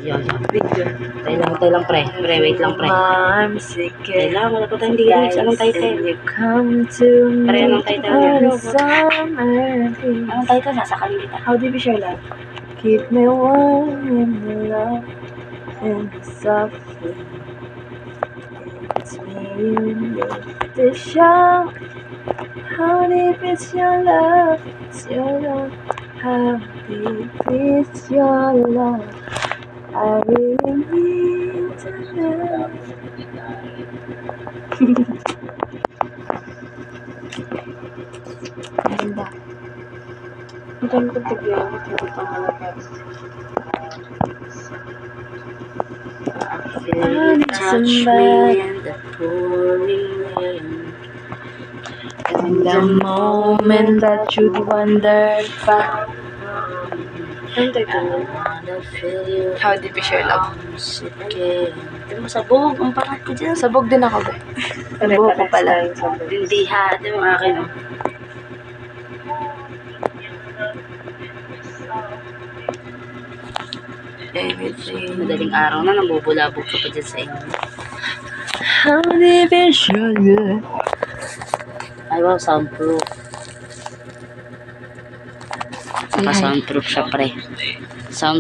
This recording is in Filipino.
Yan. Tayo lang, pre. Pre, wait lang, pre. Tayo lang, wala pa tayong lyrics. Anong title? Pre, anong title niya? Anong title? Sasakalin kita. How deep is your love? Keep me warm in the love and the softly. It's me in the show. How deep is your love? It's your love. How deep is your love? I really need to know. Ganda. Ang dami kong tigyan. Ito pang malabas. Touch me in the pouring rain. In the moment that you'd wondered back. Ano tayo? How deep is your love? Ito mo, sabog. Ang pangat ko dyan. Sabog din ako ba? Sabog ko pala. Hindi ha. Ito yung akin. Oh. Everything. Madaling araw na, nabubulabog ka pa dyan sa inyo. How deep is your love? Ay, wow, soundproof. Naka-soundproof siya, pre. Sound